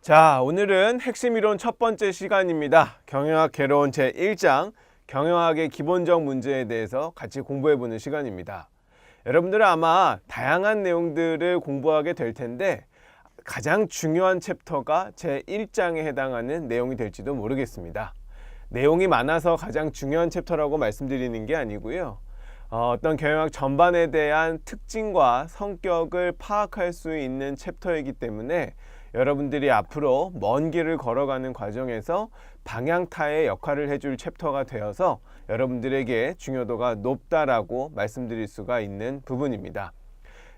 자, 오늘은 핵심 이론 첫 번째 시간입니다. 경영학 개론 제1장 경영학의 기본적 문제에 대해서 같이 공부해보는 시간입니다. 여러분들은 아마 다양한 내용들을 공부하게 될 텐데 가장 중요한 챕터가 제1장에 해당하는 내용이 될지도 모르겠습니다. 내용이 많아서 가장 중요한 챕터라고 말씀드리는 게 아니고요. 어떤 경영학 전반에 대한 특징과 성격을 파악할 수 있는 챕터이기 때문에 여러분들이 앞으로 먼 길을 걸어가는 과정에서 방향타의 역할을 해줄 챕터가 되어서 여러분들에게 중요도가 높다라고 말씀드릴 수가 있는 부분입니다.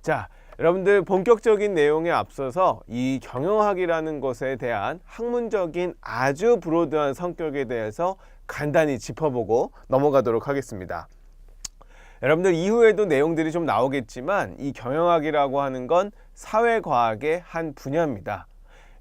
자, 여러분들 본격적인 내용에 앞서서 이 경영학이라는 것에 대한 학문적인 아주 브로드한 성격에 대해서 간단히 짚어보고 넘어가도록 하겠습니다. 여러분들 이후에도 내용들이 좀 나오겠지만 이 경영학이라고 하는 건 사회과학의 한 분야입니다.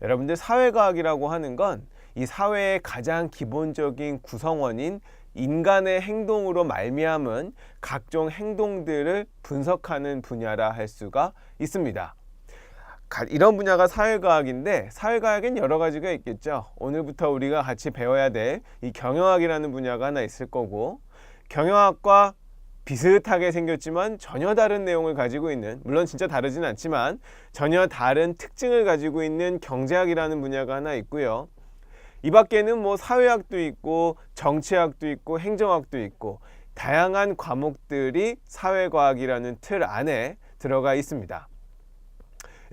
여러분들 사회과학이라고 하는 건 이 사회의 가장 기본적인 구성원인 인간의 행동으로 말미암은 각종 행동들을 분석하는 분야라 할 수가 있습니다. 이런 분야가 사회과학인데 사회과학엔 여러 가지가 있겠죠. 오늘부터 우리가 같이 배워야 될 이 경영학이라는 분야가 하나 있을 거고, 경영학과 비슷하게 생겼지만 전혀 다른 내용을 가지고 있는, 물론 진짜 다르진 않지만 전혀 다른 특징을 가지고 있는 경제학이라는 분야가 하나 있고요. 이 밖에는 뭐 사회학도 있고 정치학도 있고 행정학도 있고 다양한 과목들이 사회과학이라는 틀 안에 들어가 있습니다.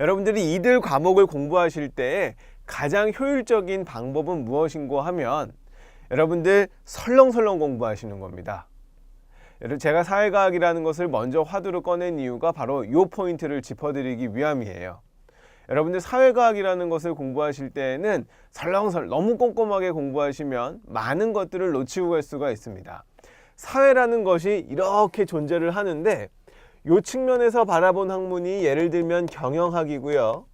여러분들이 이들 과목을 공부하실 때 가장 효율적인 방법은 무엇인고 하면 여러분들 설렁설렁 공부하시는 겁니다. 제가 사회과학이라는 것을 먼저 화두로 꺼낸 이유가 바로 이 포인트를 짚어드리기 위함이에요. 여러분들 사회과학이라는 것을 공부하실 때에는 설렁설렁 너무 꼼꼼하게 공부하시면 많은 것들을 놓치고 갈 수가 있습니다. 사회라는 것이 이렇게 존재를 하는데 이 측면에서 바라본 학문이 예를 들면 경영학이고요.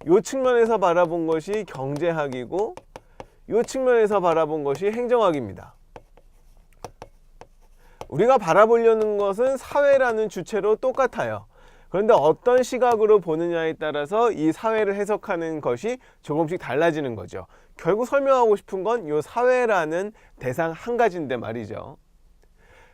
이 측면에서 바라본 것이 경제학이고 이 측면에서 바라본 것이 행정학입니다. 우리가 바라보려는 것은 사회라는 주체로 똑같아요. 그런데 어떤 시각으로 보느냐에 따라서 이 사회를 해석하는 것이 조금씩 달라지는 거죠. 결국 설명하고 싶은 건 이 사회라는 대상 한 가지인데 말이죠.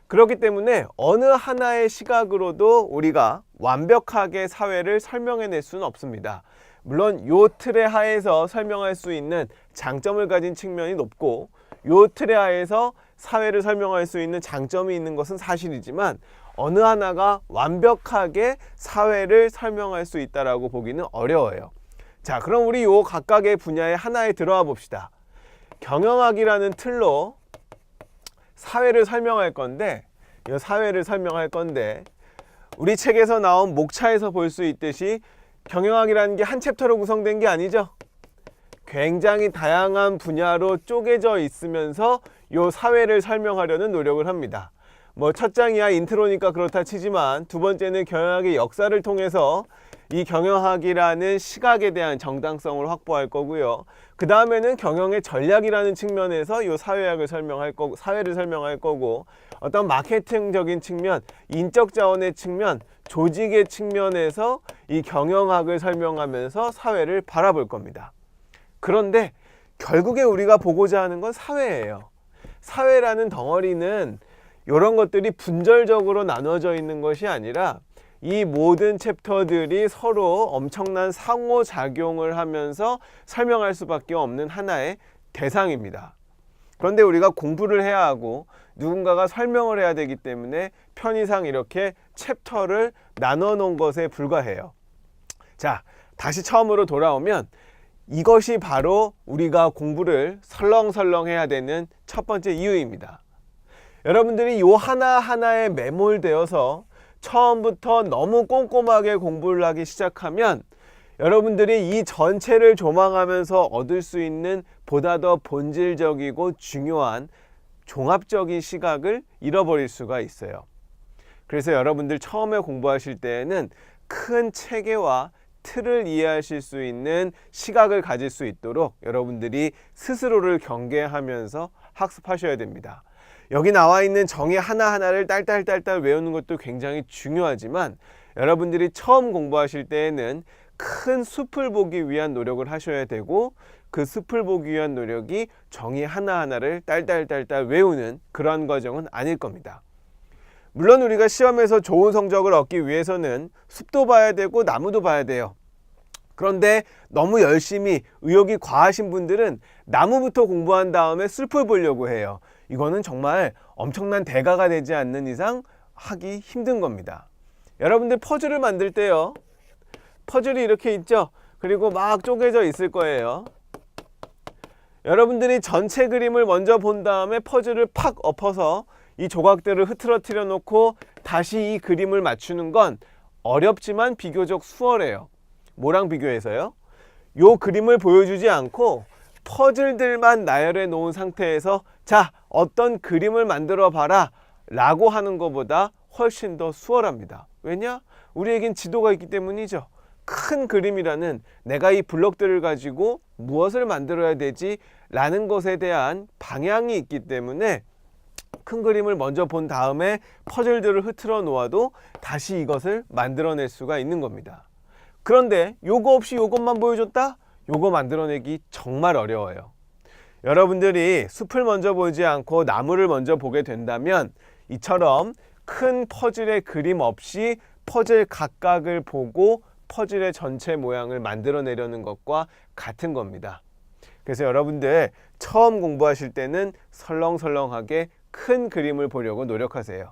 그렇기 때문에 어느 하나의 시각으로도 우리가 완벽하게 사회를 설명해낼 수는 없습니다. 물론 이 틀의 하에서 설명할 수 있는 장점을 가진 측면이 높고 이 틀의 하에서 사회를 설명할 수 있는 장점이 있는 것은 사실이지만 어느 하나가 완벽하게 사회를 설명할 수 있다라고 보기는 어려워요. 자, 그럼 우리 요 각각의 분야에 하나에 들어와 봅시다. 경영학이라는 틀로 사회를 설명할 건데, 이 사회를 설명할 건데 우리 책에서 나온 목차에서 볼 수 있듯이 경영학이라는 게 한 챕터로 구성된 게 아니죠. 굉장히 다양한 분야로 쪼개져 있으면서 이 사회를 설명하려는 노력을 합니다. 뭐 첫 장이야 인트로니까 그렇다 치지만 두 번째는 경영학의 역사를 통해서 이 경영학이라는 시각에 대한 정당성을 확보할 거고요. 그 다음에는 경영의 전략이라는 측면에서 이 사회학을 설명할 거고, 사회를 설명할 거고, 어떤 마케팅적인 측면, 인적 자원의 측면, 조직의 측면에서 이 경영학을 설명하면서 사회를 바라볼 겁니다. 그런데 결국에 우리가 보고자 하는 건 사회예요. 사회라는 덩어리는 이런 것들이 분절적으로 나눠져 있는 것이 아니라 이 모든 챕터들이 서로 엄청난 상호작용을 하면서 설명할 수밖에 없는 하나의 대상입니다. 그런데 우리가 공부를 해야 하고 누군가가 설명을 해야 되기 때문에 편의상 이렇게 챕터를 나눠 놓은 것에 불과해요. 자, 다시 처음으로 돌아오면 이것이 바로 우리가 공부를 설렁설렁 해야 되는 첫 번째 이유입니다. 여러분들이 요 하나하나에 매몰되어서 처음부터 너무 꼼꼼하게 공부를 하기 시작하면 여러분들이 이 전체를 조망하면서 얻을 수 있는 보다 더 본질적이고 중요한 종합적인 시각을 잃어버릴 수가 있어요. 그래서 여러분들 처음에 공부하실 때에는 큰 체계와 틀을 이해하실 수 있는 시각을 가질 수 있도록 여러분들이 스스로를 경계하면서 학습하셔야 됩니다. 여기 나와 있는 정의 하나하나를 딸딸딸딸 외우는 것도 굉장히 중요하지만 여러분들이 처음 공부하실 때에는 큰 숲을 보기 위한 노력을 하셔야 되고, 그 숲을 보기 위한 노력이 정의 하나하나를 딸딸딸딸 외우는 그런 과정은 아닐 겁니다. 물론 우리가 시험에서 좋은 성적을 얻기 위해서는 숲도 봐야 되고 나무도 봐야 돼요. 그런데 너무 열심히 의욕이 과하신 분들은 나무부터 공부한 다음에 숲을 보려고 해요. 이거는 정말 엄청난 대가가 되지 않는 이상 하기 힘든 겁니다. 여러분들 퍼즐을 만들 때요, 퍼즐이 이렇게 있죠? 그리고 막 쪼개져 있을 거예요. 여러분들이 전체 그림을 먼저 본 다음에 퍼즐을 팍 엎어서 이 조각들을 흐트러뜨려 놓고 다시 이 그림을 맞추는 건 어렵지만 비교적 수월해요. 뭐랑 비교해서요? 요 그림을 보여주지 않고 퍼즐들만 나열해 놓은 상태에서 자, 어떤 그림을 만들어 봐라 라고 하는 것보다 훨씬 더 수월합니다. 왜냐? 우리에겐 지도가 있기 때문이죠. 큰 그림이라는 내가 이 블록들을 가지고 무엇을 만들어야 되지 라는 것에 대한 방향이 있기 때문에 큰 그림을 먼저 본 다음에 퍼즐들을 흐트러 놓아도 다시 이것을 만들어낼 수가 있는 겁니다. 그런데 요거 없이 요것만 보여줬다? 요거 만들어내기 정말 어려워요. 여러분들이 숲을 먼저 보지 않고 나무를 먼저 보게 된다면 이처럼 큰 퍼즐의 그림 없이 퍼즐 각각을 보고 퍼즐의 전체 모양을 만들어내려는 것과 같은 겁니다. 그래서 여러분들 처음 공부하실 때는 설렁설렁하게 큰 그림을 보려고 노력하세요.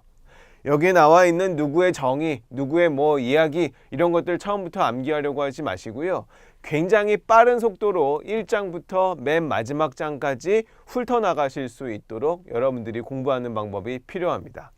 여기에 나와 있는 누구의 정의, 누구의 뭐 이야기 이런 것들 처음부터 암기하려고 하지 마시고요. 굉장히 빠른 속도로 1장부터 맨 마지막 장까지 훑어나가실 수 있도록 여러분들이 공부하는 방법이 필요합니다.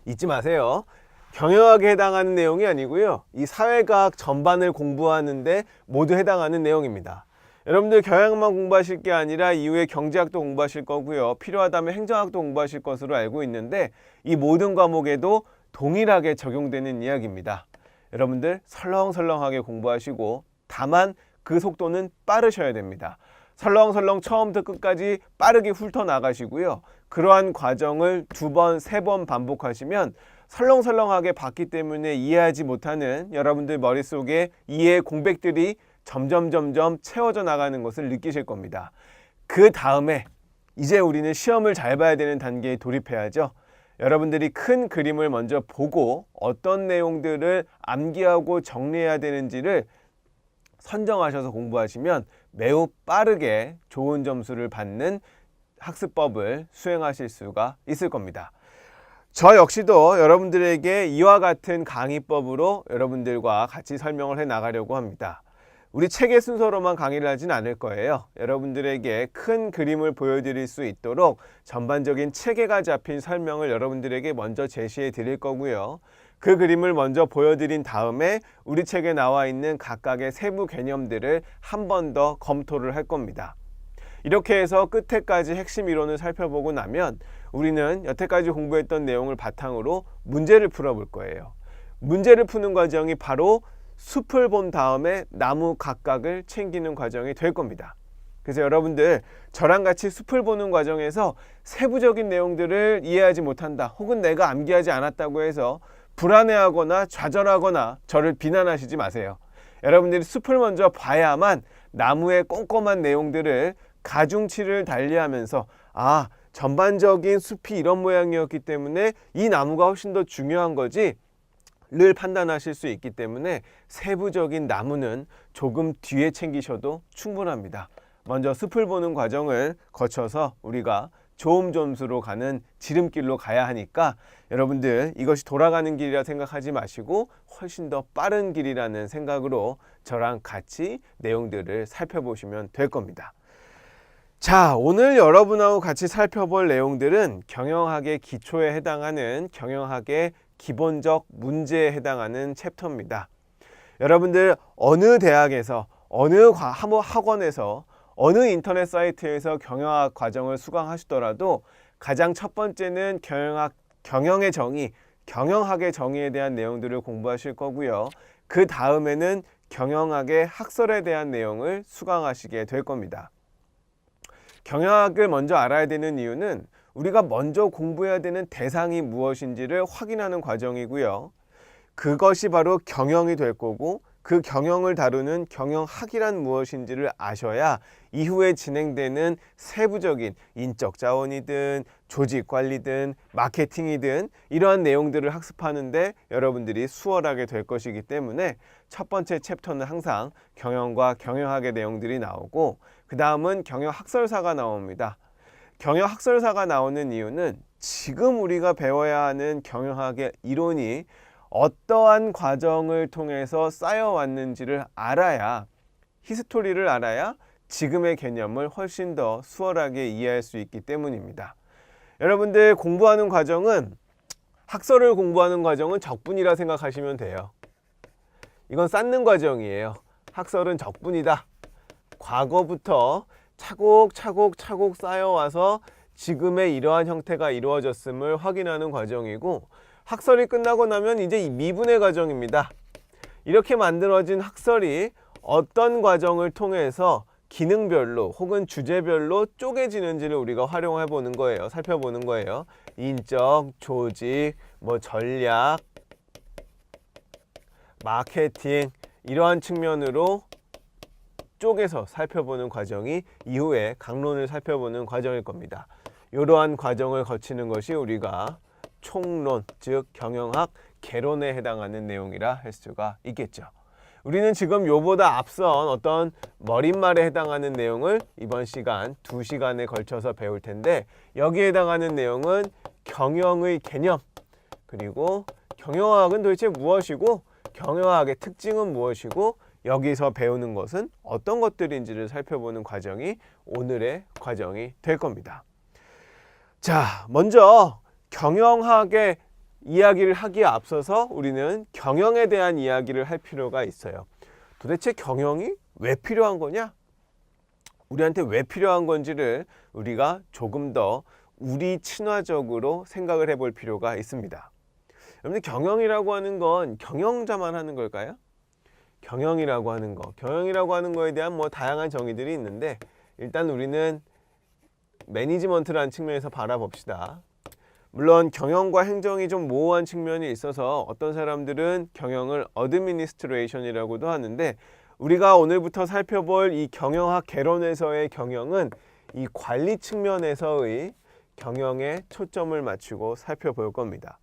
잊지 마세요. 경영학에 해당하는 내용이 아니고요. 이 사회과학 전반을 공부하는데 모두 해당하는 내용입니다. 여러분들 경영학만 공부하실 게 아니라 이후에 경제학도 공부하실 거고요. 필요하다면 행정학도 공부하실 것으로 알고 있는데 이 모든 과목에도 동일하게 적용되는 이야기입니다. 여러분들 설렁설렁하게 공부하시고 다만 그 속도는 빠르셔야 됩니다. 설렁설렁 처음부터 끝까지 빠르게 훑어나가시고요. 그러한 과정을 2번, 3번 반복하시면 설렁설렁하게 봤기 때문에 이해하지 못하는 여러분들 머릿속에 이해의 공백들이 점점 채워져 나가는 것을 느끼실 겁니다. 그 다음에 이제 우리는 시험을 잘 봐야 되는 단계에 돌입해야죠. 여러분들이 큰 그림을 먼저 보고 어떤 내용들을 암기하고 정리해야 되는지를 선정하셔서 공부하시면 매우 빠르게 좋은 점수를 받는 학습법을 수행하실 수가 있을 겁니다. 저 역시도 여러분들에게 이와 같은 강의법으로 여러분들과 같이 설명을 해 나가려고 합니다. 우리 책의 순서로만 강의를 하진 않을 거예요. 여러분들에게 큰 그림을 보여드릴 수 있도록 전반적인 체계가 잡힌 설명을 여러분들에게 먼저 제시해 드릴 거고요. 그 그림을 먼저 보여드린 다음에 우리 책에 나와 있는 각각의 세부 개념들을 한 번 더 검토를 할 겁니다. 이렇게 해서 끝에까지 핵심 이론을 살펴보고 나면 우리는 여태까지 공부했던 내용을 바탕으로 문제를 풀어볼 거예요. 문제를 푸는 과정이 바로 숲을 본 다음에 나무 각각을 챙기는 과정이 될 겁니다. 그래서 여러분들 저랑 같이 숲을 보는 과정에서 세부적인 내용들을 이해하지 못한다, 혹은 내가 암기하지 않았다고 해서 불안해하거나 좌절하거나 저를 비난하시지 마세요. 여러분들이 숲을 먼저 봐야만 나무의 꼼꼼한 내용들을 가중치를 달리하면서 아, 전반적인 숲이 이런 모양이었기 때문에 이 나무가 훨씬 더 중요한 거지 를 판단하실 수 있기 때문에 세부적인 나무는 조금 뒤에 챙기셔도 충분합니다. 먼저 숲을 보는 과정을 거쳐서 우리가 좋은 점수로 가는 지름길로 가야 하니까 여러분들 이것이 돌아가는 길이라 생각하지 마시고 훨씬 더 빠른 길이라는 생각으로 저랑 같이 내용들을 살펴보시면 될 겁니다. 자, 오늘 여러분하고 같이 살펴볼 내용들은 경영학의 기초에 해당하는 경영학의 기본적 문제에 해당하는 챕터입니다. 여러분들 어느 대학에서 어느 학원에서 어느 인터넷 사이트에서 경영학 과정을 수강하시더라도 가장 첫 번째는 경영의 정의, 경영학의 정의에 대한 내용들을 공부하실 거고요. 그 다음에는 경영학의 학설에 대한 내용을 수강하시게 될 겁니다. 경영학을 먼저 알아야 되는 이유는 우리가 먼저 공부해야 되는 대상이 무엇인지를 확인하는 과정이고요. 그것이 바로 경영이 될 거고 그 경영을 다루는 경영학이란 무엇인지를 아셔야 이후에 진행되는 세부적인 인적 자원이든 조직 관리든 마케팅이든 이러한 내용들을 학습하는데 여러분들이 수월하게 될 것이기 때문에 첫 번째 챕터는 항상 경영과 경영학의 내용들이 나오고, 그 다음은 경영학설사가 나옵니다. 경영학설사가 나오는 이유는 지금 우리가 배워야 하는 경영학의 이론이 어떠한 과정을 통해서 쌓여왔는지를 알아야, 히스토리를 알아야 지금의 개념을 훨씬 더 수월하게 이해할 수 있기 때문입니다. 여러분들 공부하는 과정은, 학설을 공부하는 과정은 적분이라 생각하시면 돼요. 이건 쌓는 과정이에요. 학설은 적분이다. 과거부터 차곡차곡 쌓여와서 지금의 이러한 형태가 이루어졌음을 확인하는 과정이고, 학설이 끝나고 나면 이제 이 미분의 과정입니다. 이렇게 만들어진 학설이 어떤 과정을 통해서 기능별로 혹은 주제별로 쪼개지는지를 우리가 활용해 보는 거예요. 살펴보는 거예요. 인적, 조직, 전략, 마케팅, 이러한 측면으로 쪼개서 살펴보는 과정이 이후에 강론을 살펴보는 과정일 겁니다. 이러한 과정을 거치는 것이 우리가 총론, 즉 경영학 개론에 해당하는 내용이라 할 수가 있겠죠. 우리는 지금 요보다 앞선 어떤 머릿말에 해당하는 내용을 이번 시간 2시간에 걸쳐서 배울 텐데, 여기에 해당하는 내용은 경영의 개념, 그리고 경영학은 도대체 무엇이고 경영학의 특징은 무엇이고 여기서 배우는 것은 어떤 것들인지를 살펴보는 과정이 오늘의 과정이 될 겁니다. 자, 먼저 경영학의 이야기를 하기에 앞서서 우리는 경영에 대한 이야기를 할 필요가 있어요. 도대체 경영이 왜 필요한 거냐? 우리한테 왜 필요한 건지를 우리가 조금 더 우리 친화적으로 생각을 해볼 필요가 있습니다. 여러분들, 경영이라고 하는 건 경영자만 하는 걸까요? 경영이라고 하는 거에 대한 다양한 정의들이 있는데, 일단 우리는 매니지먼트라는 측면에서 바라봅시다. 물론 경영과 행정이 좀 모호한 측면이 있어서 어떤 사람들은 경영을 어드미니스트레이션이라고도 하는데, 우리가 오늘부터 살펴볼 이 경영학 개론에서의 경영은 이 관리 측면에서의 경영에 초점을 맞추고 살펴볼 겁니다.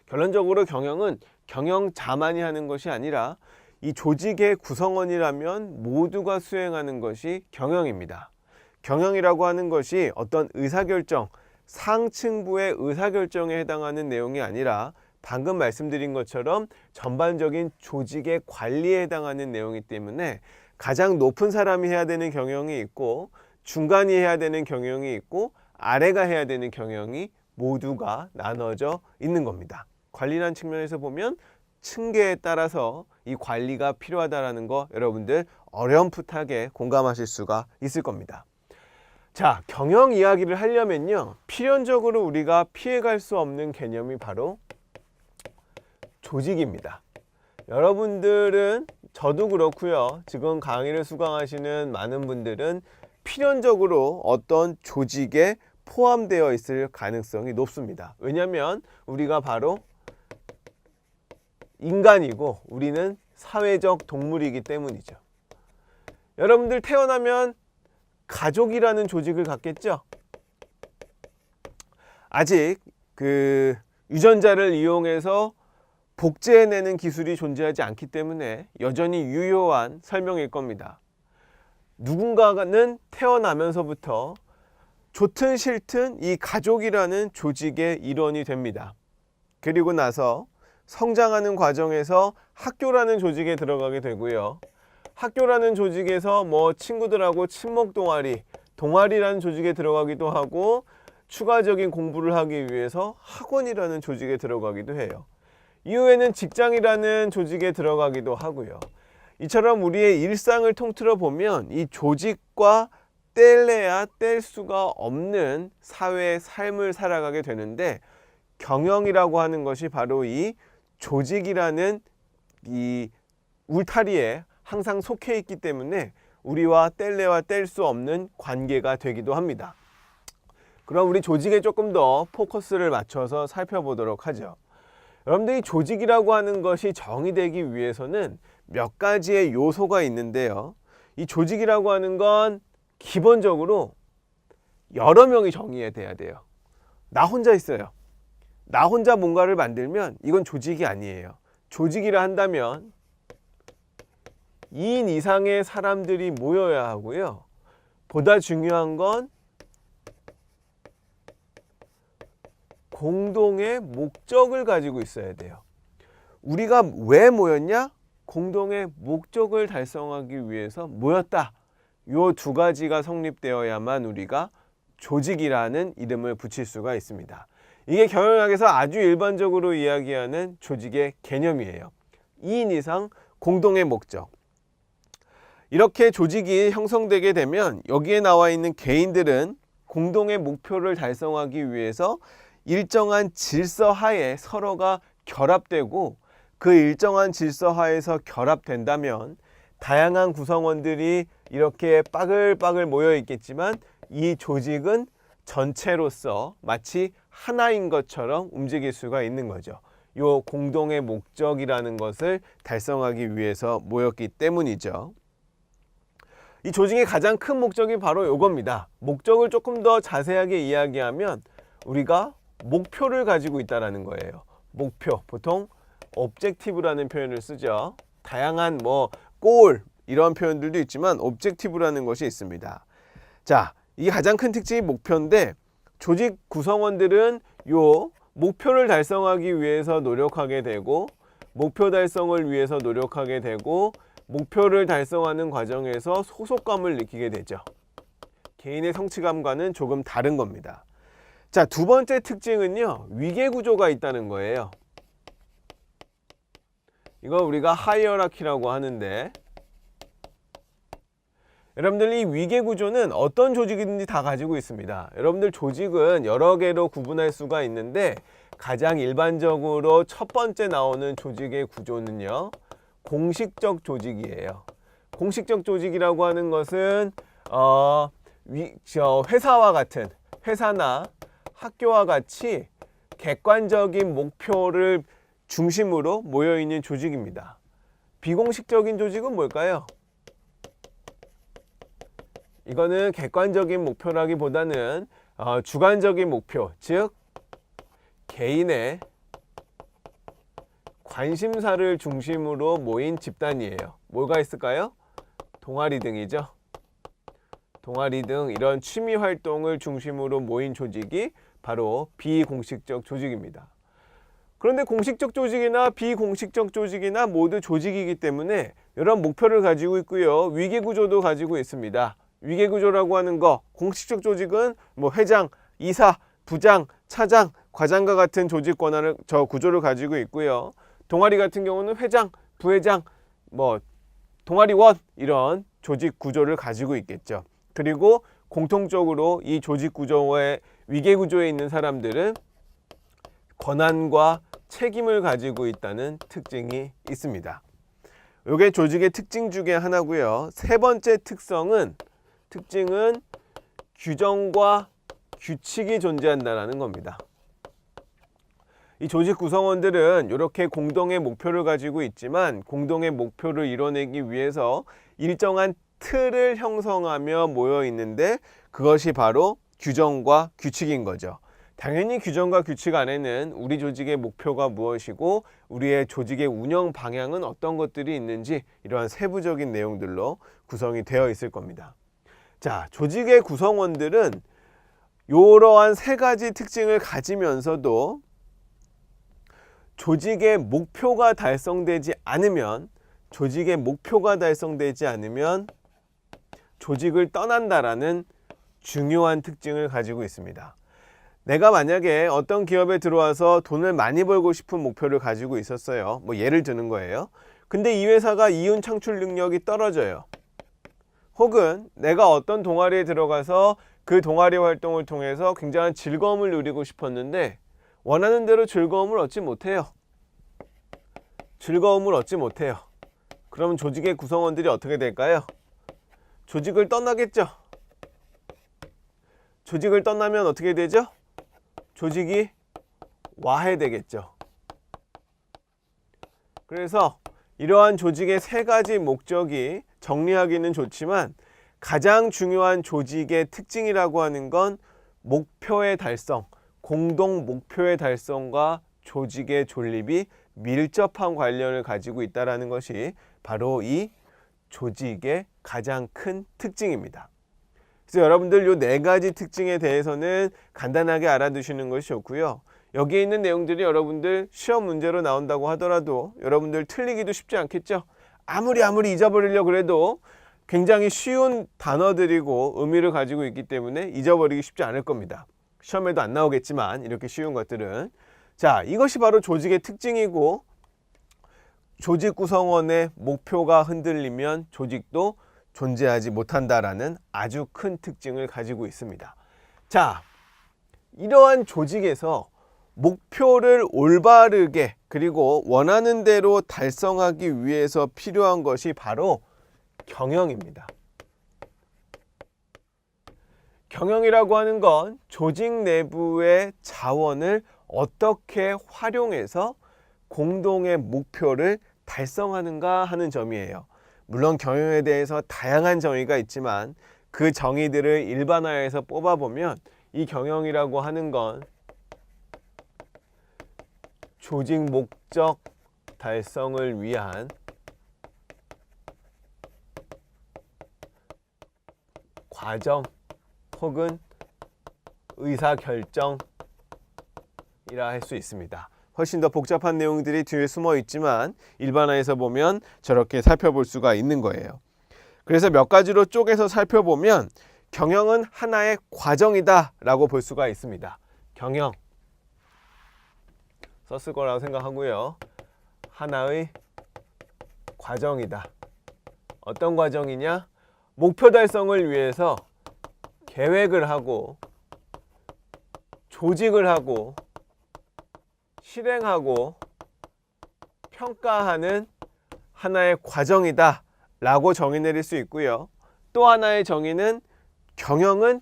결론적으로 경영은 경영자만이 하는 것이 아니라 이 조직의 구성원이라면 모두가 수행하는 것이 경영입니다. 경영이라고 하는 것이 어떤 의사결정, 상층부의 의사결정에 해당하는 내용이 아니라 방금 말씀드린 것처럼 전반적인 조직의 관리에 해당하는 내용이기 때문에 가장 높은 사람이 해야 되는 경영이 있고, 중간이 해야 되는 경영이 있고, 아래가 해야 되는 경영이 모두가 나눠져 있는 겁니다. 관리라는 측면에서 보면 층계에 따라서 이 관리가 필요하다는 거 여러분들 어렴풋하게 공감하실 수가 있을 겁니다. 자, 경영 이야기를 하려면요, 필연적으로 우리가 피해갈 수 없는 개념이 바로 조직입니다. 여러분들은, 저도 그렇고요, 지금 강의를 수강하시는 많은 분들은 필연적으로 어떤 조직에 포함되어 있을 가능성이 높습니다. 왜냐하면 우리가 바로 인간이고 우리는 사회적 동물이기 때문이죠. 여러분들 태어나면 가족이라는 조직을 갖겠죠? 아직 유전자를 이용해서 복제해내는 기술이 존재하지 않기 때문에 여전히 유효한 설명일 겁니다. 누군가는 태어나면서부터 좋든 싫든 이 가족이라는 조직의 일원이 됩니다. 그리고 나서 성장하는 과정에서 학교라는 조직에 들어가게 되고요. 학교라는 조직에서 친구들하고 친목 동아리, 동아리라는 조직에 들어가기도 하고, 추가적인 공부를 하기 위해서 학원이라는 조직에 들어가기도 해요. 이후에는 직장이라는 조직에 들어가기도 하고요. 이처럼 우리의 일상을 통틀어 보면 이 조직과 뗄래야 뗄 수가 없는 사회의 삶을 살아가게 되는데, 경영이라고 하는 것이 바로 이 조직이라는 이 울타리에 항상 속해 있기 때문에 우리와 뗄래야 뗄 수 없는 관계가 되기도 합니다. 그럼 우리 조직에 조금 더 포커스를 맞춰서 살펴보도록 하죠. 여러분들이 조직이라고 하는 것이 정의되기 위해서는 몇 가지의 요소가 있는데요. 이 조직이라고 하는 건 기본적으로 여러 명이 정의해야 돼요. 나 혼자 있어요. 나 혼자 뭔가를 만들면 이건 조직이 아니에요. 조직이라 한다면 2인 이상의 사람들이 모여야 하고요. 보다 중요한 건 공동의 목적을 가지고 있어야 돼요. 우리가 왜 모였냐? 공동의 목적을 달성하기 위해서 모였다. 요 두 가지가 성립되어야만 우리가 조직이라는 이름을 붙일 수가 있습니다. 이게 경영학에서 아주 일반적으로 이야기하는 조직의 개념이에요. 2인 이상 공동의 목적. 이렇게 조직이 형성되게 되면 여기에 나와 있는 개인들은 공동의 목표를 달성하기 위해서 일정한 질서 하에 서로가 결합되고, 그 일정한 질서 하에서 결합된다면 다양한 구성원들이 이렇게 빠글빠글 모여 있겠지만 이 조직은 전체로서 마치 하나인 것처럼 움직일 수가 있는 거죠. 요 공동의 목적이라는 것을 달성하기 위해서 모였기 때문이죠. 이 조직의 가장 큰 목적이 바로 요겁니다. 목적을 조금 더 자세하게 이야기하면 우리가 목표를 가지고 있다는 거예요. 목표, 보통 objective라는 표현을 쓰죠. 다양한 goal 이런 표현들도 있지만 objective라는 것이 있습니다. 자, 이게 가장 큰 특징이 목표인데, 조직 구성원들은 요 목표를 달성하기 위해서 노력하게 되고, 목표 달성을 위해서 노력하게 되고, 목표를 달성하는 과정에서 소속감을 느끼게 되죠. 개인의 성취감과는 조금 다른 겁니다. 자, 두 번째 특징은요, 위계구조가 있다는 거예요. 이거 우리가 하이어라키라고 하는데, 여러분들 이 위계구조는 어떤 조직이든지 다 가지고 있습니다. 여러분들 조직은 여러 개로 구분할 수가 있는데, 가장 일반적으로 첫 번째 나오는 조직의 구조는요, 공식적 조직이에요. 공식적 조직이라고 하는 것은 회사와 같은, 회사나 학교와 같이 객관적인 목표를 중심으로 모여있는 조직입니다. 비공식적인 조직은 뭘까요? 이거는 객관적인 목표라기보다는 주관적인 목표, 즉 개인의 관심사를 중심으로 모인 집단이에요. 뭐가 있을까요? 동아리 등이죠. 동아리 등 이런 취미 활동을 중심으로 모인 조직이 바로 비공식적 조직입니다. 그런데 공식적 조직이나 비공식적 조직이나 모두 조직이기 때문에 이런 목표를 가지고 있고요. 위계구조도 가지고 있습니다. 위계구조라고 하는 거, 공식적 조직은 회장, 이사, 부장, 차장, 과장과 같은 조직 권한을, 구조를 가지고 있고요. 동아리 같은 경우는 회장, 부회장, 동아리원 이런 조직 구조를 가지고 있겠죠. 그리고 공통적으로 이 조직 구조의 위계구조에 있는 사람들은 권한과 책임을 가지고 있다는 특징이 있습니다. 이게 조직의 특징 중에 하나고요. 세 번째 특징은 규정과 규칙이 존재한다는 겁니다. 이 조직 구성원들은 이렇게 공동의 목표를 가지고 있지만, 공동의 목표를 이뤄내기 위해서 일정한 틀을 형성하며 모여 있는데, 그것이 바로 규정과 규칙인 거죠. 당연히 규정과 규칙 안에는 우리 조직의 목표가 무엇이고 우리의 조직의 운영 방향은 어떤 것들이 있는지, 이러한 세부적인 내용들로 구성이 되어 있을 겁니다. 자, 조직의 구성원들은 이러한 세 가지 특징을 가지면서도 조직의 목표가 달성되지 않으면 조직을 떠난다라는 중요한 특징을 가지고 있습니다. 내가 만약에 어떤 기업에 들어와서 돈을 많이 벌고 싶은 목표를 가지고 있었어요. 예를 드는 거예요. 근데 이 회사가 이윤 창출 능력이 떨어져요. 혹은 내가 어떤 동아리에 들어가서 그 동아리 활동을 통해서 굉장한 즐거움을 누리고 싶었는데 원하는 대로 즐거움을 얻지 못해요. 그러면 조직의 구성원들이 어떻게 될까요? 조직을 떠나겠죠. 조직을 떠나면 어떻게 되죠? 조직이 와해되겠죠. 그래서 이러한 조직의 세 가지 목적이 정리하기는 좋지만 가장 중요한 조직의 특징이라고 하는 건 목표의 달성, 공동 목표의 달성과 조직의 존립이 밀접한 관련을 가지고 있다는 것이 바로 이 조직의 가장 큰 특징입니다. 그래서 여러분들 이 네 가지 특징에 대해서는 간단하게 알아두시는 것이 좋고요. 여기에 있는 내용들이 여러분들 시험 문제로 나온다고 하더라도 여러분들 틀리기도 쉽지 않겠죠? 아무리 잊어버리려고 그래도 굉장히 쉬운 단어들이고 의미를 가지고 있기 때문에 잊어버리기 쉽지 않을 겁니다. 시험에도 안 나오겠지만 이렇게 쉬운 것들은. 자, 이것이 바로 조직의 특징이고, 조직 구성원의 목표가 흔들리면 조직도 존재하지 못한다라는 아주 큰 특징을 가지고 있습니다. 자, 이러한 조직에서 목표를 올바르게 그리고 원하는 대로 달성하기 위해서 필요한 것이 바로 경영입니다. 경영이라고 하는 건 조직 내부의 자원을 어떻게 활용해서 공동의 목표를 달성하는가 하는 점이에요. 물론 경영에 대해서 다양한 정의가 있지만 그 정의들을 일반화해서 뽑아보면 이 경영이라고 하는 건 조직 목적 달성을 위한 과정 혹은 의사결정이라 할 수 있습니다. 훨씬 더 복잡한 내용들이 뒤에 숨어 있지만 일반화해서 보면 저렇게 살펴볼 수가 있는 거예요. 그래서 몇 가지로 쪼개서 살펴보면 경영은 하나의 과정이다 라고 볼 수가 있습니다. 경영 썼을 거라고 생각하고요. 하나의 과정이다. 어떤 과정이냐? 목표 달성을 위해서 계획을 하고 조직을 하고 실행하고 평가하는 하나의 과정이다 라고 정의 내릴 수 있고요. 또 하나의 정의는 경영은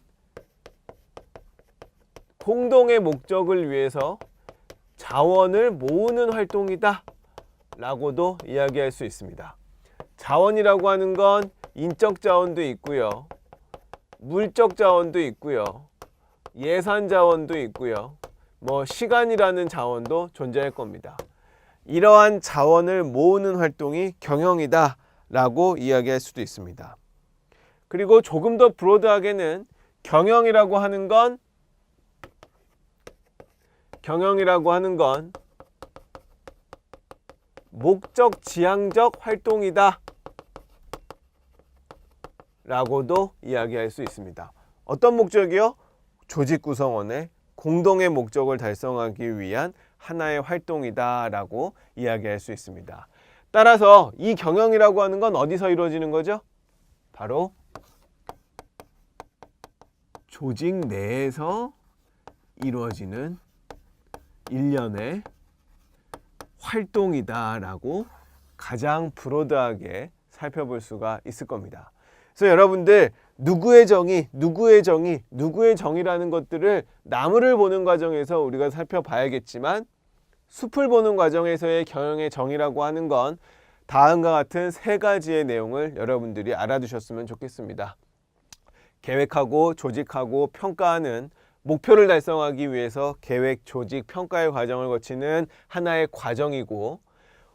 공동의 목적을 위해서 자원을 모으는 활동이다 라고도 이야기할 수 있습니다. 자원이라고 하는 건 인적 자원도 있고요. 물적 자원도 있고요. 예산 자원도 있고요. 시간이라는 자원도 존재할 겁니다. 이러한 자원을 모으는 활동이 경영이다 라고 이야기할 수도 있습니다. 그리고 조금 더 브로드하게는 경영이라고 하는 건 목적 지향적 활동이다 라고도 이야기할 수 있습니다. 어떤 목적이요? 조직 구성원의 공동의 목적을 달성하기 위한 하나의 활동이다 라고 이야기할 수 있습니다. 따라서 이 경영이라고 하는 건 어디서 이루어지는 거죠? 바로 조직 내에서 이루어지는 일련의 활동이다 라고 가장 브로드하게 살펴볼 수가 있을 겁니다. 그래서 여러분들 누구의 정의라는 것들을 나무를 보는 과정에서 우리가 살펴봐야겠지만 숲을 보는 과정에서의 경영의 정의라고 하는 건 다음과 같은 세 가지의 내용을 여러분들이 알아두셨으면 좋겠습니다. 계획하고 조직하고 평가하는 목표를 달성하기 위해서 계획, 조직, 평가의 과정을 거치는 하나의 과정이고,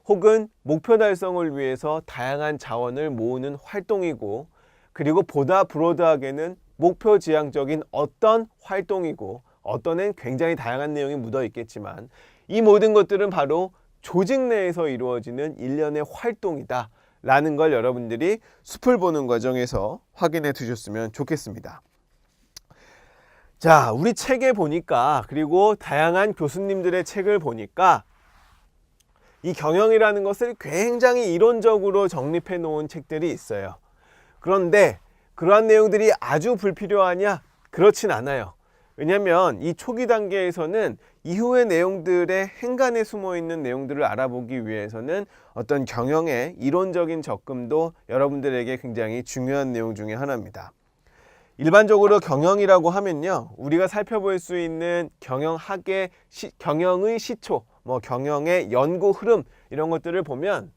혹은 목표 달성을 위해서 다양한 자원을 모으는 활동이고, 그리고 보다 브로드하게는 목표 지향적인 어떤 활동이고, 어떤 애는 굉장히 다양한 내용이 묻어 있겠지만 이 모든 것들은 바로 조직 내에서 이루어지는 일련의 활동이다 라는 걸 여러분들이 숲을 보는 과정에서 확인해 두셨으면 좋겠습니다. 자, 우리 책에 보니까, 그리고 다양한 교수님들의 책을 보니까 이 경영이라는 것을 굉장히 이론적으로 정립해 놓은 책들이 있어요. 그런데 그러한 내용들이 아주 불필요하냐? 그렇진 않아요. 왜냐하면 이 초기 단계에서는 이후의 내용들의 행간에 숨어 있는 내용들을 알아보기 위해서는 어떤 경영의 이론적인 접근도 여러분들에게 굉장히 중요한 내용 중에 하나입니다. 일반적으로 경영이라고 하면요, 우리가 살펴볼 수 있는 경영의 시초, 경영의 연구 흐름, 이런 것들을 보면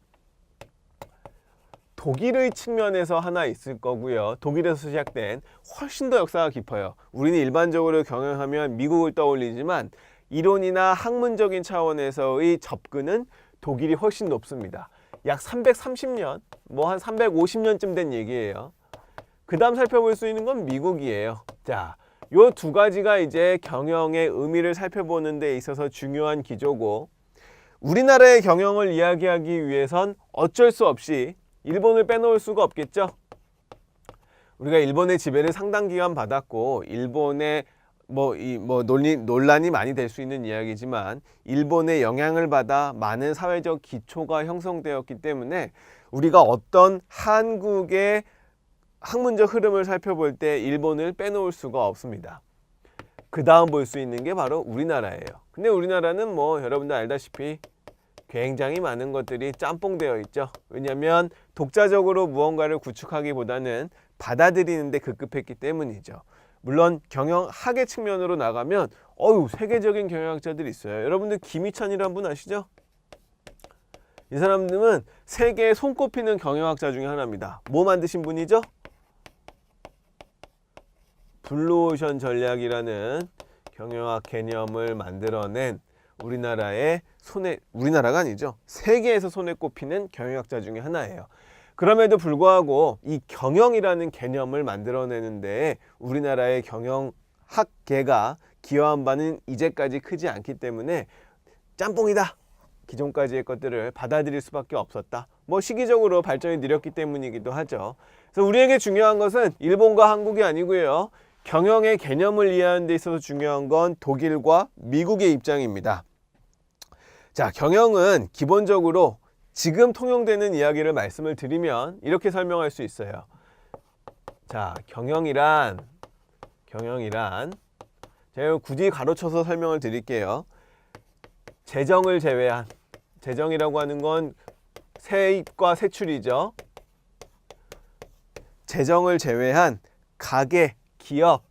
독일의 측면에서 하나 있을 거고요. 독일에서 시작된 훨씬 더 역사가 깊어요. 우리는 일반적으로 경영하면 미국을 떠올리지만 이론이나 학문적인 차원에서의 접근은 독일이 훨씬 높습니다. 약 330년, 뭐 한 350년쯤 된 얘기예요. 그 다음 살펴볼 수 있는 건 미국이에요. 자, 요 두 가지가 이제 경영의 의미를 살펴보는 데 있어서 중요한 기조고, 우리나라의 경영을 이야기하기 위해선 어쩔 수 없이 일본을 빼놓을 수가 없겠죠. 우리가 일본의 지배를 상당 기간 받았고, 일본의 논란이 많이 될 수 있는 이야기지만 일본의 영향을 받아 많은 사회적 기초가 형성되었기 때문에 우리가 어떤 한국의 학문적 흐름을 살펴볼 때 일본을 빼놓을 수가 없습니다. 그 다음 볼 수 있는 게 바로 우리나라예요. 근데 우리나라는 뭐 여러분들 알다시피 굉장히 많은 것들이 짬뽕되어 있죠. 왜냐하면 독자적으로 무언가를 구축하기보다는 받아들이는 데 급급했기 때문이죠. 물론 경영학의 측면으로 나가면 세계적인 경영학자들이 있어요. 여러분들 김희찬이라는 분 아시죠? 이 사람들은 세계에 손꼽히는 경영학자 중에 하나입니다. 뭐 만드신 분이죠? 블루오션 전략이라는 경영학 개념을 만들어낸 우리나라가 아니죠. 세계에서 손에 꼽히는 경영학자 중에 하나예요. 그럼에도 불구하고 이 경영이라는 개념을 만들어내는데 우리나라의 경영학계가 기여한 바는 이제까지 크지 않기 때문에 짬뽕이다. 기존까지의 것들을 받아들일 수밖에 없었다. 뭐 시기적으로 발전이 느렸기 때문이기도 하죠. 그래서 우리에게 중요한 것은 일본과 한국이 아니고요. 경영의 개념을 이해하는 데 있어서 중요한 건 독일과 미국의 입장입니다. 자, 경영은 기본적으로 지금 통용되는 이야기를 말씀을 드리면 이렇게 설명할 수 있어요. 자, 경영이란 제가 굳이 가로쳐서 설명을 드릴게요. 재정을 제외한, 재정이라고 하는 건 세입과 세출이죠. 재정을 제외한 가계, 기업,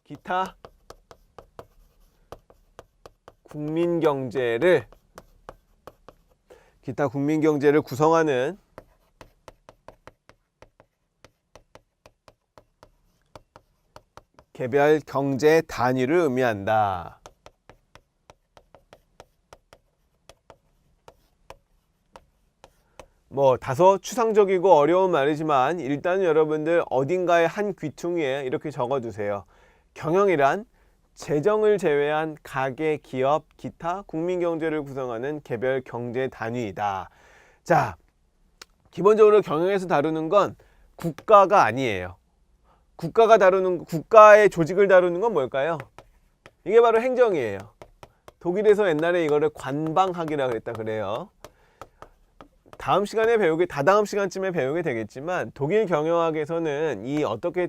기타 국민 경제를 구성하는 개별 경제 단위를 의미한다. 뭐 다소 추상적이고 어려운 말이지만 일단 여러분들 어딘가에 한 귀퉁이에 이렇게 적어두세요. 경영이란 재정을 제외한 가계, 기업, 기타 국민 경제를 구성하는 개별 경제 단위이다. 자, 기본적으로 경영에서 다루는 건 국가가 아니에요. 국가의 조직을 다루는 건 뭘까요? 이게 바로 행정이에요. 독일에서 옛날에 이거를 관방학이라고 했다 그래요. 다다음 시간쯤에 배우게 되겠지만 독일 경영학에서는 어떻게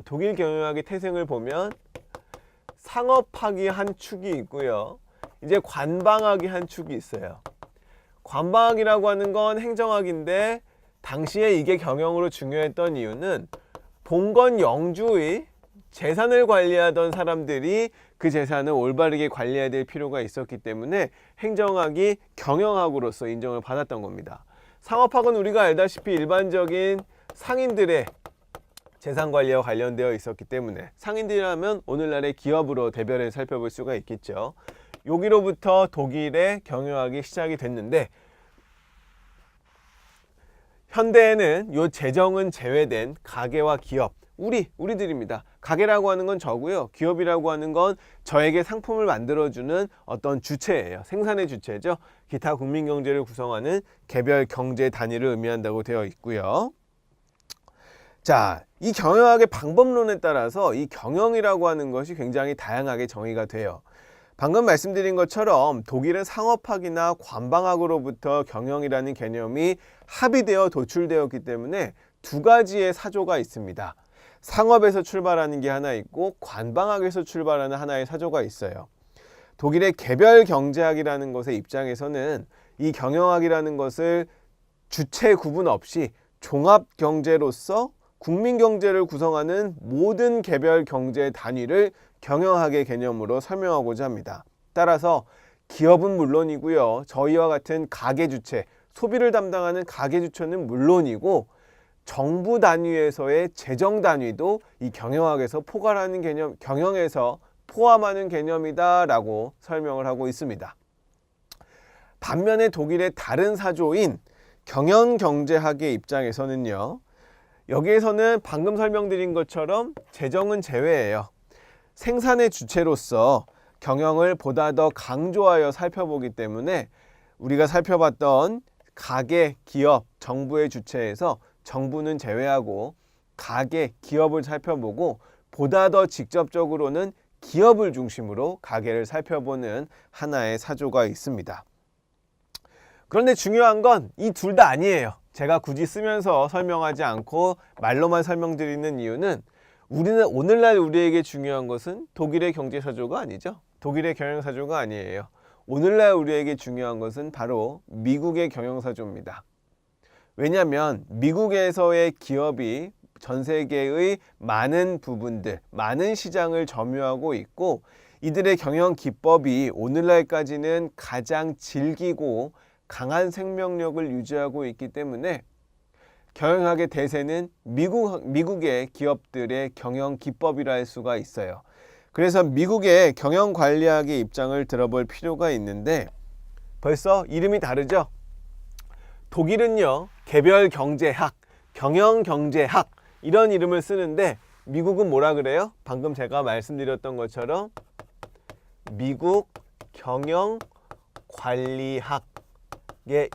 독일 경영학의 태생을 보면 상업학이 한 축이 있고요. 이제 관방학이 한 축이 있어요. 관방학이라고 하는 건 행정학인데 당시에 이게 경영으로 중요했던 이유는 봉건 영주의 재산을 관리하던 사람들이 그 재산을 올바르게 관리해야 될 필요가 있었기 때문에 행정학이 경영학으로서 인정을 받았던 겁니다. 상업학은 우리가 알다시피 일반적인 상인들의 재산 관리와 관련되어 있었기 때문에 상인들이라면 오늘날의 기업으로 대별해 살펴볼 수가 있겠죠. 여기로부터 독일의 경영학이 시작이 됐는데 현대에는 이 재정은 제외된 가계와 기업, 우리들입니다. 가게라고 하는 건 저고요. 기업이라고 하는 건 저에게 상품을 만들어주는 어떤 주체예요. 생산의 주체죠. 기타 국민 경제를 구성하는 개별 경제 단위를 의미한다고 되어 있고요. 자, 이 경영학의 방법론에 따라서 이 경영이라고 하는 것이 굉장히 다양하게 정의가 돼요. 방금 말씀드린 것처럼 독일은 상업학이나 관방학으로부터 경영이라는 개념이 합의되어 도출되었기 때문에 두 가지의 사조가 있습니다. 상업에서 출발하는 게 하나 있고 관방학에서 출발하는 하나의 사조가 있어요. 독일의 개별 경제학이라는 것의 입장에서는 이 경영학이라는 것을 주체 구분 없이 종합 경제로서 국민 경제를 구성하는 모든 개별 경제 단위를 경영학의 개념으로 설명하고자 합니다. 따라서 기업은 물론이고요. 저희와 같은 가계 주체, 소비를 담당하는 가계 주체는 물론이고 정부 단위에서의 재정 단위도 이 경영학에서 포괄하는 개념, 경영에서 포함하는 개념이다라고 설명을 하고 있습니다. 반면에 독일의 다른 사조인 경영경제학의 입장에서는요. 여기에서는 방금 설명드린 것처럼 재정은 제외예요. 생산의 주체로서 경영을 보다 더 강조하여 살펴보기 때문에 우리가 살펴봤던 가계, 기업, 정부의 주체에서 정부는 제외하고 가계, 기업을 살펴보고 보다 더 직접적으로는 기업을 중심으로 가계를 살펴보는 하나의 사조가 있습니다. 그런데 중요한 건 이 둘 다 아니에요. 제가 굳이 쓰면서 설명하지 않고 말로만 설명드리는 이유는 우리는 오늘날 우리에게 중요한 것은 독일의 경제사조가 아니죠. 독일의 경영사조가 아니에요. 오늘날 우리에게 중요한 것은 바로 미국의 경영사조입니다. 왜냐하면 미국에서의 기업이 전 세계의 많은 부분들, 많은 시장을 점유하고 있고 이들의 경영 기법이 오늘날까지는 가장 질기고 강한 생명력을 유지하고 있기 때문에 경영학의 대세는 미국의 기업들의 경영 기법이라 할 수가 있어요. 그래서 미국의 경영관리학의 입장을 들어볼 필요가 있는데 벌써 이름이 다르죠? 독일은요, 개별경제학, 경영경제학 이런 이름을 쓰는데 미국은 뭐라 그래요? 방금 제가 말씀드렸던 것처럼 미국 경영관리학의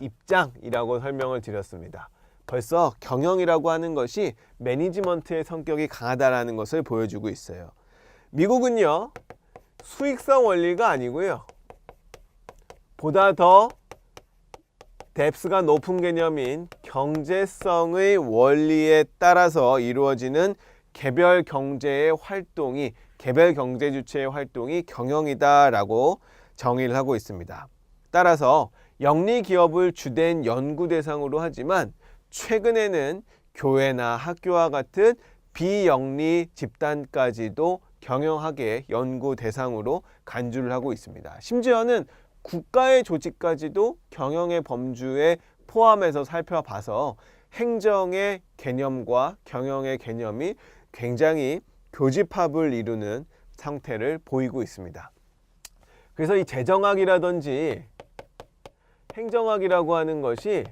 입장이라고 설명을 드렸습니다. 벌써 경영이라고 하는 것이 매니지먼트의 성격이 강하다라는 것을 보여주고 있어요. 미국은요, 수익성 원리가 아니고요, 보다 더 뎁스가 높은 개념인 경제성의 원리에 따라서 이루어지는 개별 경제의 활동이, 개별 경제 주체의 활동이 경영이다라고 정의를 하고 있습니다. 따라서 영리 기업을 주된 연구 대상으로 하지만 최근에는 교회나 학교와 같은 비영리 집단까지도 경영학의 연구 대상으로 간주를 하고 있습니다. 심지어는 국가의 조직까지도 경영의 범주에 포함해서 살펴봐서 행정의 개념과 경영의 개념이 굉장히 교집합을 이루는 상태를 보이고 있습니다. 그래서 이 재정학이라든지 행정학이라고 하는 것이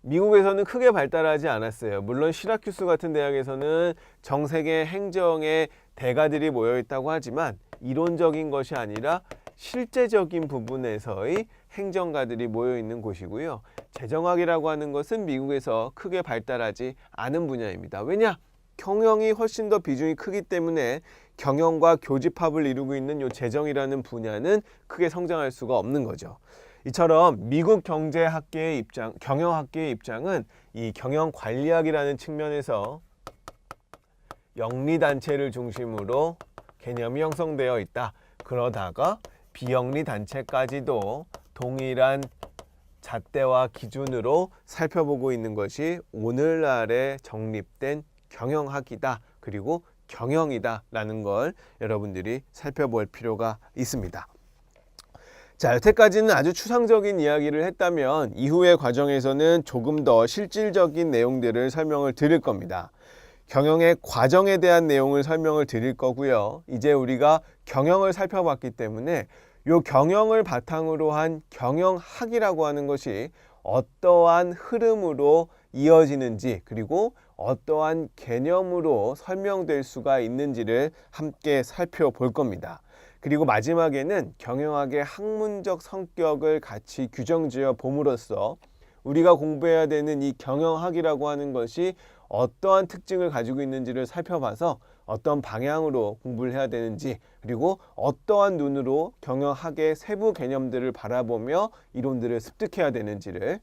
미국에서는 크게 발달하지 않았어요. 물론 시라큐스 같은 대학에서는 정세계 행정의 대가들이 모여 있다고 하지만 이론적인 것이 아니라 실제적인 부분에서의 행정가들이 모여 있는 곳이고요. 재정학이라고 하는 것은 미국에서 크게 발달하지 않은 분야입니다. 왜냐? 경영이 훨씬 더 비중이 크기 때문에 경영과 교집합을 이루고 있는 이 재정이라는 분야는 크게 성장할 수가 없는 거죠. 이처럼 미국 경제학계의 입장, 경영학계의 입장은 이 경영관리학이라는 측면에서 영리단체를 중심으로 개념이 형성되어 있다. 그러다가 비영리단체까지도 동일한 잣대와 기준으로 살펴보고 있는 것이 오늘날에 정립된 경영학이다. 그리고 경영이다 라는 걸 여러분들이 살펴볼 필요가 있습니다. 자, 여태까지는 아주 추상적인 이야기를 했다면 이후의 과정에서는 조금 더 실질적인 내용들을 설명을 드릴 겁니다. 경영의 과정에 대한 내용을 설명을 드릴 거고요. 이제 우리가 경영을 살펴봤기 때문에 이 경영을 바탕으로 한 경영학이라고 하는 것이 어떠한 흐름으로 이어지는지 그리고 어떠한 개념으로 설명될 수가 있는지를 함께 살펴볼 겁니다. 그리고 마지막에는 경영학의 학문적 성격을 같이 규정지어 봄으로써 우리가 공부해야 되는 이 경영학이라고 하는 것이 어떠한 특징을 가지고 있는지를 살펴봐서 어떤 방향으로 공부를 해야 되는지 그리고 어떠한 눈으로 경영학의 세부 개념들을 바라보며 이론들을 습득해야 되는지를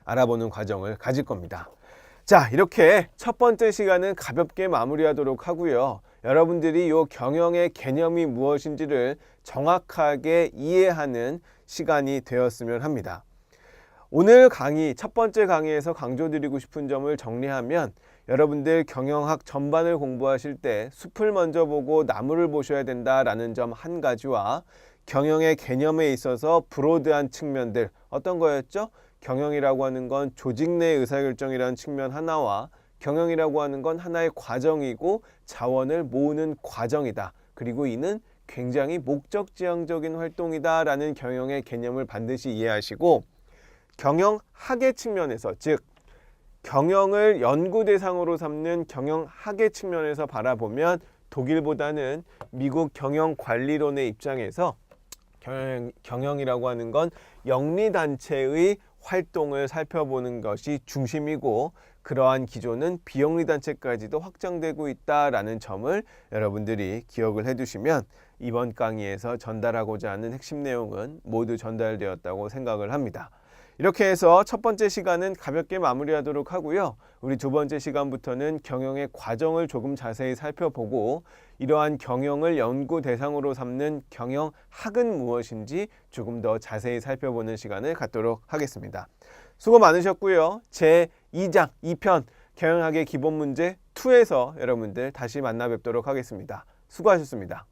알아보는 과정을 가질 겁니다. 자, 이렇게 첫 번째 시간은 가볍게 마무리하도록 하고요. 여러분들이 이 경영의 개념이 무엇인지를 정확하게 이해하는 시간이 되었으면 합니다. 오늘 강의, 첫 번째 강의에서 강조드리고 싶은 점을 정리하면 여러분들 경영학 전반을 공부하실 때 숲을 먼저 보고 나무를 보셔야 된다라는 점 한 가지와 경영의 개념에 있어서 브로드한 측면들 어떤 거였죠? 경영이라고 하는 건 조직 내 의사결정이라는 측면 하나와 경영이라고 하는 건 하나의 과정이고 자원을 모으는 과정이다. 그리고 이는 굉장히 목적지향적인 활동이다 라는 경영의 개념을 반드시 이해하시고, 경영학의 측면에서, 즉 경영을 연구 대상으로 삼는 경영학의 측면에서 바라보면 독일보다는 미국 경영관리론의 입장에서 경영이라고 하는 건 영리단체의 활동을 살펴보는 것이 중심이고, 그러한 기조는 비영리단체까지도 확장되고 있다라는 점을 여러분들이 기억을 해두시면 이번 강의에서 전달하고자 하는 핵심 내용은 모두 전달되었다고 생각을 합니다. 이렇게 해서 첫 번째 시간은 가볍게 마무리하도록 하고요. 우리 두 번째 시간부터는 경영의 과정을 조금 자세히 살펴보고, 이러한 경영을 연구 대상으로 삼는 경영학은 무엇인지 조금 더 자세히 살펴보는 시간을 갖도록 하겠습니다. 수고 많으셨고요. 제2장 2편 경영학의 기본 문제 2에서 여러분들 다시 만나 뵙도록 하겠습니다. 수고하셨습니다.